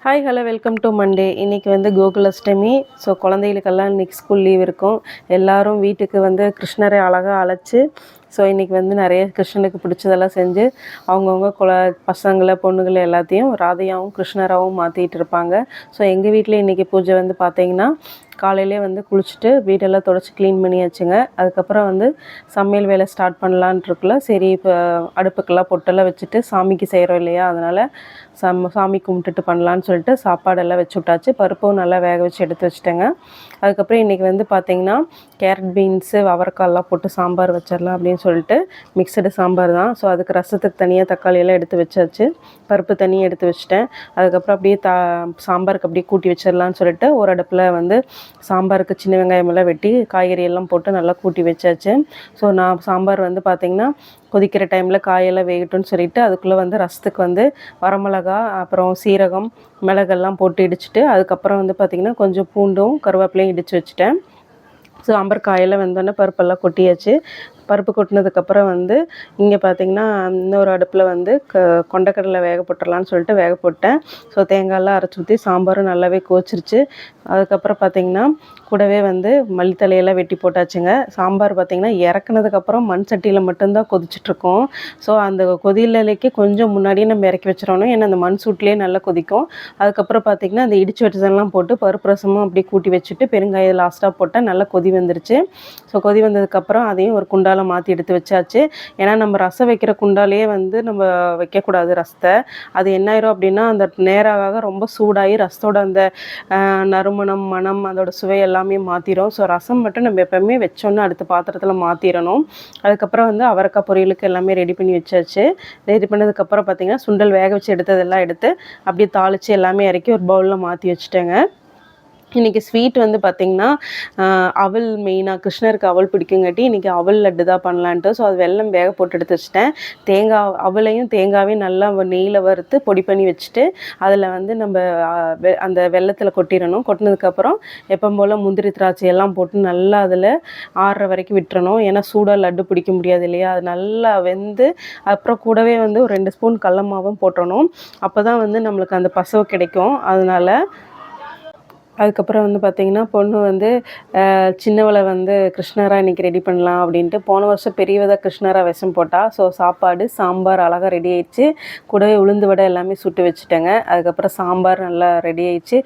Hi hello welcome to Monday. இன்றைக்கி வந்து Gokulashtami. So குழந்தைகளுக்கெல்லாம் இன்றைக்கி ஸ்கூல் லீவ் இருக்கும். எல்லோரும் வீட்டுக்கு வந்து கிருஷ்ணரை அழகாக அழைச்சி ஸோ இன்றைக்கி வந்து நிறைய கிருஷ்ணனுக்கு பிடிச்சதெல்லாம் செஞ்சு அவங்கவுங்க பசங்களை பொண்ணுங்களை எல்லாத்தையும் ராதையாகவும் கிருஷ்ணராகவும் மாற்றிட்டு இருப்பாங்க. ஸோ எங்கள் வீட்டில் இன்றைக்கி பூஜை வந்து பார்த்திங்கன்னா காலையிலே வந்து குளிச்சுட்டு வீடெல்லாம் தொடச்சி க்ளீன் பண்ணியாச்சுங்க. அதுக்கப்புறம் வந்து சமையல் வேலை ஸ்டார்ட் பண்ணலான்ட்ருக்குள்ள சரி இப்போ அடுப்புக்கெல்லாம் பொட்டெல்லாம் வச்சுட்டு சாமிக்கு செய்கிறோம் இல்லையா, அதனால் சாமி கும்பிட்டுட்டு பண்ணலான்னு சொல்லிட்டு சாப்பாடெல்லாம் வச்சு விட்டாச்சு. பருப்பும் நல்லா வேக வச்சு எடுத்து வச்சுட்டேங்க. அதுக்கப்புறம் இன்றைக்கி வந்து பார்த்திங்கன்னா கேரட் பீன்ஸு அவரைக்காயெல்லாம் போட்டு சாம்பார் வச்சிடலாம் அப்படின்னு சொல்லிட்டு மிக்சடு சாம்பார் தான். ஸோ அதுக்கு ரசத்துக்கு தனியாக தக்காளியெல்லாம் எடுத்து வச்சாச்சு, பருப்பு தனியாக எடுத்து வச்சுட்டேன். அதுக்கப்புறம் அப்படியே சாம்பாருக்கு அப்படியே கூட்டி வச்சிடலான்னு சொல்லிட்டு ஒரு அடுப்பில் வந்து சாம்பாருக்கு சின்ன வெங்காயமெல்லாம் வெட்டி காய்கறி எல்லாம் போட்டு நல்லா கூட்டி வச்சாச்சு. ஸோ நான் சாம்பார் வந்து பார்த்திங்கன்னா கொதிக்கிற டைமில் காயெல்லாம் வேகட்டும்னு சொல்லிவிட்டு அதுக்குள்ளே வந்து ரசத்துக்கு வந்து வரமிளகா அப்புறம் சீரகம் மிளகெல்லாம் போட்டு இடிச்சிட்டு அதுக்கப்புறம் வந்து பார்த்திங்கன்னா கொஞ்சம் பூண்டும் கருவேப்பிலையும் இடித்து வச்சுட்டேன். சாம்பார் காயெல்லாம் வெந்தோடனே பருப்பெல்லாம் கொட்டியாச்சு. பருப்பு கொட்டினதுக்கப்புறம் வந்து இங்கே பார்த்திங்கன்னா இன்னொரு அடுப்பில் வந்து கொண்டக்கடலை வேக போட்டுடலான்னு சொல்லிட்டு வேக போட்டேன். ஸோ தேங்காயெல்லாம் அரைச்சி ஊற்றி சாம்பாரும் நல்லாவே கோச்சிருச்சு. அதுக்கப்புறம் பார்த்திங்கன்னா கூடவே வந்து மல்லித்தலையெல்லாம் வெட்டி போட்டாச்சுங்க. சாம்பார் பார்த்திங்கன்னா இறக்குனதுக்கப்புறம் மண் சட்டியில் மட்டும்தான் கொதிச்சிட்ருக்கோம். ஸோ அந்த கொதியலைக்கு கொஞ்சம் முன்னாடியே நம்ம இறக்கி வச்சிடணும், ஏன்னா அந்த மண் சூட்லேயே நல்லா கொதிக்கும். அதுக்கப்புறம் பார்த்திங்கன்னா அந்த இடித்து வச்சதெல்லாம் போட்டு பருப்பு ரசமும் அப்படியே கூட்டி வச்சுட்டு பெருங்காயம் லாஸ்ட்டாக போட்டால் நல்லா கொதி வந்துருச்சு. ஸோ கொதி வந்ததுக்கப்புறம் அதையும் ஒரு குண்டால மாற்றி எடுத்து வச்சாச்சு. ஏன்னா நம்ம ரசம் வைக்கிற குண்டாலேயே வந்து நம்ம வைக்கக்கூடாது ரசத்தை. அது என்ன ஆயிரும் அப்படின்னா அந்த நேராக ரொம்ப சூடாகி ரசத்தோட அந்த நறுமணம் மணம் அதோட சுவை எல்லாமே மாற்றிடும். ஸோ ரசம் மட்டும் நம்ம எப்போவுமே வச்சோன்னு அடுத்த பாத்திரத்தில் மாற்றிடணும். அதுக்கப்புறம் வந்து அவரைக்காய் பொரியலுக்கு எல்லாமே ரெடி பண்ணி வச்சாச்சு. ரெடி பண்ணதுக்கப்புறம் பார்த்திங்கன்னா சுண்டல் வேக வச்சு எடுத்ததெல்லாம் எடுத்து அப்படியே தாளித்து எல்லாமே இறக்கி ஒரு பவுலில் மாற்றி வச்சுட்டேங்க. இன்றைக்கி ஸ்வீட் வந்து பார்த்திங்கன்னா அவல் மெயினாக கிருஷ்ணருக்கு அவல் பிடிக்குங்காட்டி இன்றைக்கி அவல் லட்டு தான் பண்ணலான்ட்டு. ஸோ அது வெல்லம் வேக போட்டு எடுத்து வச்சுட்டேன். அவளையும் தேங்காவையும் நல்லா நெய்யில் வறுத்து பொடி பண்ணி வச்சுட்டு அதில் வந்து நம்ம அந்த வெல்லத்தில் கொட்டிடணும். கொட்டினதுக்கப்புறம் எப்போ போல் முந்திரி திராட்சை எல்லாம் போட்டு நல்லா அதில் ஆறுற வரைக்கும் விட்டுறணும். ஏன்னா சூடாக லட்டு பிடிக்க முடியாது இல்லையா, அது நல்லா வெந்து அப்புறம் கூடவே வந்து ஒரு 2 ஸ்பூன் கடல மாவும் போட்டுறணும். அப்போ தான் வந்து நம்மளுக்கு அந்த பசவு கிடைக்கும். அதனால் அதுக்கப்புறம் வந்து பார்த்திங்கன்னா பொண்ணு வந்து சின்னவளை வந்து கிருஷ்ணராக இன்றைக்கி ரெடி பண்ணலாம் அப்படின்ட்டு போன வருஷம் பெரியவதாக கிருஷ்ணராக விஷம் போட்டால். ஸோ சாப்பாடு சாம்பார் அழகாக ரெடி ஆயிடுச்சு. கூடவே உளுந்து வடை எல்லாமே சுட்டு வச்சுட்டேங்க. அதுக்கப்புறம் சாம்பார் நல்லா ரெடி ஆயிடுச்சு.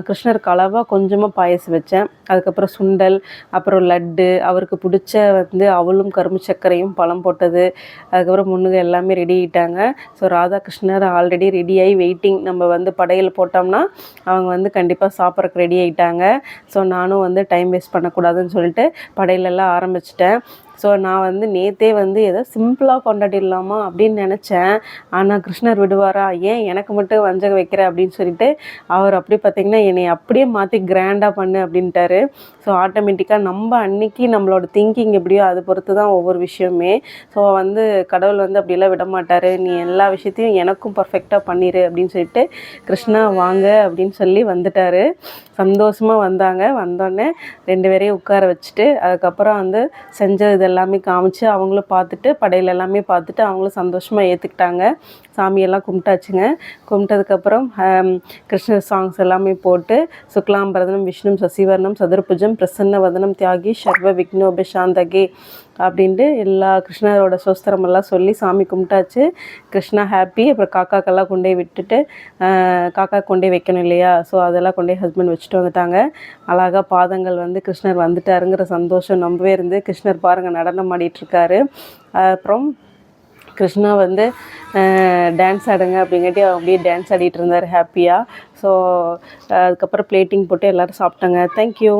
கிருஷ்ணருக்கு அளவாக கொஞ்சமாக பாயசம் வச்சேன். அதுக்கப்புறம் சுண்டல் அப்புறம் லட்டு அவருக்கு பிடிச்ச வந்து அவளும் கரும்பு சர்க்கரையும் பழம் போட்டது. அதுக்கப்புறம் முன்னுங்க எல்லாமே ரெடி ஆகிட்டாங்க. ஸோ ராதாகிருஷ்ணர் ஆல்ரெடி ரெடியாகி வெயிட்டிங். நம்ம வந்து படையல் போட்டோம்னா அவங்க வந்து கண்டிப்பாக சாப்பிட்றக்கு ரெடி ஆகிட்டாங்க. ஸோ நானும் வந்து டைம் வேஸ்ட் பண்ணக்கூடாதுன்னு சொல்லிட்டு படையலெல்லாம் ஆரம்பிச்சிட்டேன். ஸோ நான் வந்து நேற்றே வந்து ஏதோ சிம்பிளாக கொண்டாடிடலாமா அப்படின்னு நினச்சேன். ஆனால் கிருஷ்ணர் விடுவாரா, ஏன் எனக்கு மட்டும் வஞ்சகம் வைக்கிற அப்படின்னு சொல்லிட்டு அவர் அப்படி பார்த்திங்கன்னா என்னை அப்படியே மாற்றி கிராண்டாக பண்ணு அப்படின்ட்டாரு. ஸோ ஆட்டோமேட்டிக்காக நம்ம அன்றைக்கி நம்மளோட திங்கிங் எப்படியோ அது பொறுத்து தான் ஒவ்வொரு விஷயமே. ஸோ வந்து கடவுள் வந்து அப்படிலாம் விட மாட்டார், நீ எல்லா விஷயத்தையும் எனக்கும் பர்ஃபெக்டாக பண்ணிடு அப்படின்னு சொல்லிட்டு கிருஷ்ணா வாங்க அப்படின்னு சொல்லி வந்துட்டார். சந்தோஷமாக வந்தாங்க. வந்தோடனே 2 பேரையும் உட்கார வச்சுட்டு அதுக்கப்புறம் வந்து செஞ்சது எல்லாமே காமிச்சு அவங்களும் பார்த்துட்டு படையல் எல்லாமே பார்த்துட்டு அவங்களும் சந்தோஷமாக ஏற்றுக்கிட்டாங்க. சாமியெல்லாம் கும்பிட்டாச்சுங்க. கும்பிட்டதுக்கப்புறம் கிருஷ்ணர் சாங்ஸ் எல்லாமே போட்டு சுக்லாம்பரதனம் விஷ்ணு சசிவர்ணம் சதுர்புஜம் பிரசன்ன வதனம் தியாகி சர்வ விக்னோபசாந்தகே அப்படின்ட்டு எல்லா கிருஷ்ணரோட சோஸ்திரமெல்லாம் சொல்லி சாமி கும்பிட்டாச்சு. கிருஷ்ணா ஹாப்பி. அப்புறம் காக்காக்கெல்லாம் கொண்டே விட்டுட்டு காக்கா கொண்டே வைக்கணும் இல்லையா, ஸோ அதெல்லாம் கொண்டே ஹஸ்பண்ட் வச்சுட்டு வந்துட்டாங்க. அழகாக பாதங்கள் வந்து கிருஷ்ணர் வந்துட்டாருங்கிற சந்தோஷம் நம்பவே இருந்து கிருஷ்ணர் பாருங்கள் நடனம் ஆடிட்டுருக்காரு. அப்புறம் கிருஷ்ணா வந்து டான்ஸ் ஆடுங்க அப்படிங்காட்டி அப்படியே டான்ஸ் ஆடிட்டு இருந்தார் ஹாப்பியாக. ஸோ அதுக்கப்புறம் பிளேட்டிங் போட்டு எல்லோரும் சாப்பிட்டாங்க. தேங்க்யூ.